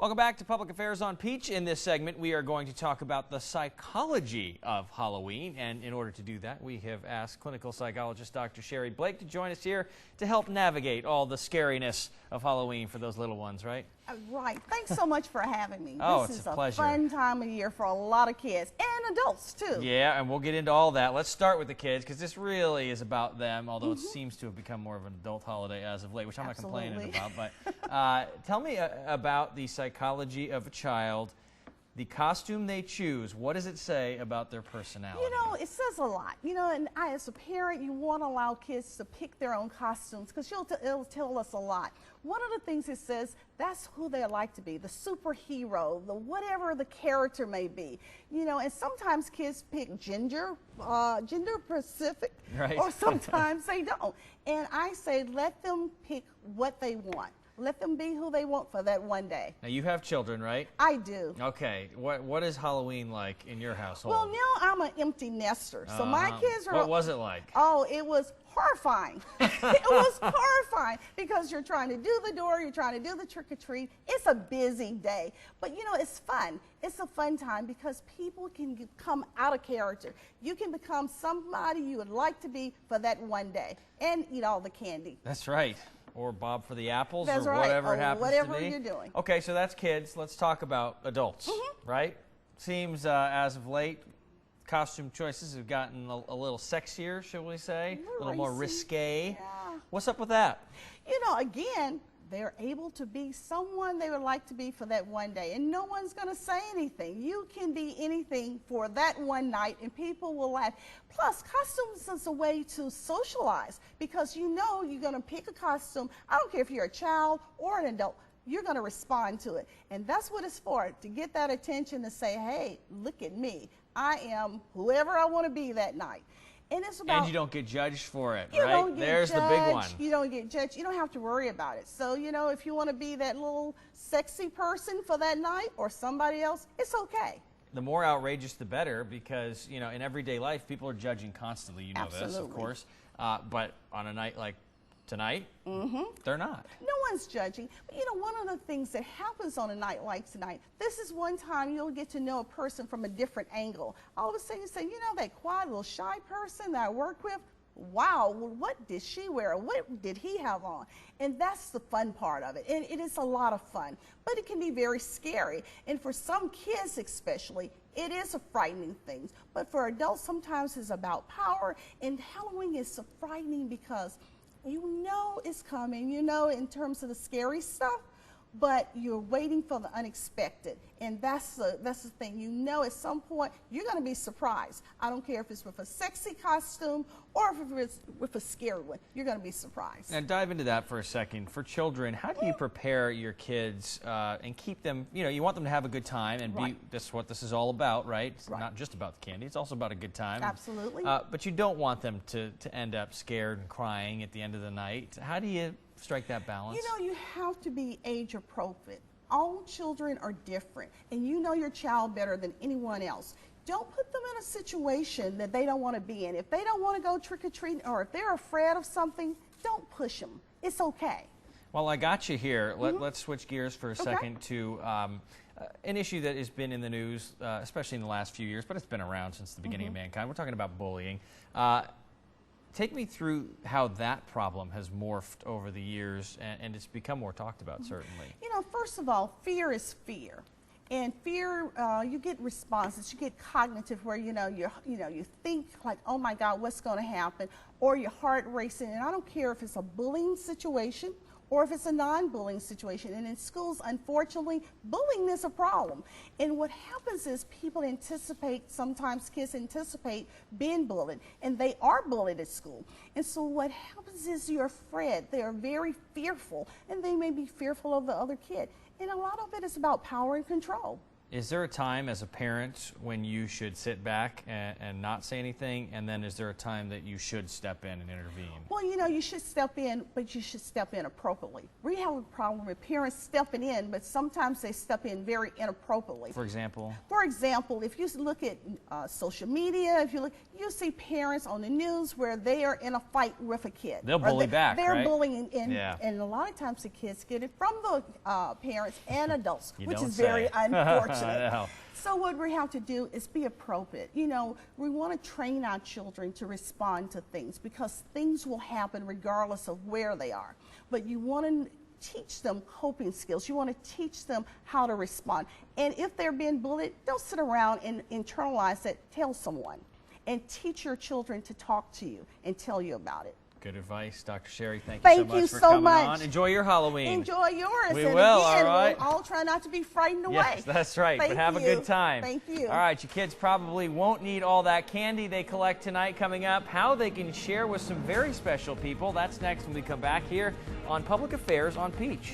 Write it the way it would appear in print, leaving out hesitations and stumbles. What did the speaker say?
Welcome back to Public Affairs on Peach. In this segment, we are going to talk about the psychology of Halloween. And in order to do that, we have asked clinical psychologist Dr. Sherry Blake to join us here to help navigate all the scariness of Halloween for those little ones, right? Right. Thanks so much for having me. Oh, this it's is a pleasure. fun time of year for a lot of kids and adults, too. Yeah, and we'll get into all that. Let's start with the kids, because this really is about them, although it seems to have become more of an adult holiday as of late, which I'm not complaining about. But tell me about the psychology of a child, the costume they choose. What does it say about their personality? You know, it says a lot. You know, and as a parent, you want to allow kids to pick their own costumes because it'll tell us a lot. One of the things it says, that's who they like to be, the superhero, the whatever the character may be. You know, and sometimes kids pick gender specific, right. Or sometimes they don't. And I say let them pick what they want. Let them be who they want for that one day. Now, you have children, right? I do. Okay. What is Halloween like in your household? Well, now I'm an empty nester, so my kids are... What was it like? Oh, it was horrifying. It was horrifying because you're trying to do the door, you're trying to do the trick-or-treat. It's a busy day, but you know, it's fun. It's a fun time because people can come out of character. You can become somebody you would like to be for that one day and eat all the candy. That's right. Or Bob for the apples, that's or right. whatever it happens whatever to be. You're doing. Okay, so that's kids. Let's talk about adults, right? Seems as of late, costume choices have gotten a little sexier, shall we say? A little more risque. Yeah. What's up with that? You know, again, they're able to be someone they would like to be for that one day, and no one's going to say anything. You can be anything for that one night, and people will laugh. Plus, costumes is a way to socialize because you know you're going to pick a costume. I don't care if you're a child or an adult. You're going to respond to it, and that's what it's for, to get that attention to say, hey, look at me. I am whoever I want to be that night. And it's about, and you don't get judged for it, you right? Don't get There's judged, the big one. You don't get judged. You don't have to worry about it. So, you know, if you want to be that little sexy person for that night or somebody else, it's okay. The more outrageous, the better, because, you know, in everyday life, people are judging constantly. You know this, of course. But on a night like tonight, they're not. No one's judging. But, you know, one of the things that happens on a night like tonight, this is one time you'll get to know a person from a different angle. All of a sudden you say, you know, that quiet little shy person that I work with, wow, what did she wear? What did he have on? And that's the fun part of it. And it is a lot of fun, but it can be very scary. And for some kids especially, it is a frightening thing. But for adults, sometimes it's about power. And Halloween is so frightening because you know it's coming, you know, in terms of the scary stuff, but you're waiting for the unexpected. And that's the thing. You know, at some point, you're going to be surprised. I don't care if it's with a sexy costume or if it's with a scary one. You're going to be surprised. Now, dive into that for a second. For children, how do you prepare your kids and keep them, you know, you want them to have a good time and be, that's what this is all about, right? It's not just about the candy. It's also about a good time. Absolutely. But you don't want them to end up scared and crying at the end of the night. How do you strike that balance? You know, you have to be age appropriate. All children are different, and you know your child better than anyone else. Don't put them in a situation that they don't want to be in. If they don't want to go trick-or-treating or if they're afraid of something, don't push them. It's okay. Well, I got you here. Let's switch gears for a second to an issue that has been in the news, especially in the last few years, but it's been around since the beginning of mankind. We're talking about bullying. Take me through how that problem has morphed over the years, and it's become more talked about, certainly. You know, first of all, fear is fear. And fear, you get responses, you get cognitive where, you think like, oh my God, what's going to happen? Or your heart racing. And I don't care if it's a bullying situation or if it's a non-bullying situation. And in schools, unfortunately, bullying is a problem. And what happens is people anticipate, sometimes kids anticipate being bullied, and they are bullied at school. And so what happens is you're afraid. They are very fearful, and they may be fearful of the other kid. And a lot of it is about power and control. Is there a time as a parent when you should sit back and not say anything? And then is there a time that you should step in and intervene? Well, you should step in, but you should step in appropriately. We have a problem with parents stepping in, but sometimes they step in very inappropriately. For example? For example, if you look at social media, you see parents on the news where they are in a fight with a kid. They'll bully back, They're right? bullying, Yeah. and a lot of times the kids get it from the parents and adults, You which don't is very say. unfortunate. I know. So what we have to do is be appropriate. We want to train our children to respond to things because things will happen regardless of where they are. But you want to teach them coping skills. You want to teach them how to respond. And if they're being bullied, don't sit around and internalize it. Tell someone. And teach your children to talk to you and tell you about it. Good advice, Dr. Sherry. Thank Thank you so you much for so coming much. on. Enjoy your Halloween. Enjoy yours. We and will, again, all right. We'll all try not to be frightened away. Yes, that's right. Thank But have a you. good time. Thank you. All right, your kids probably won't need all that candy they collect tonight. Coming up, how they can share with some very special people. That's next when we come back here on Public Affairs on Peach.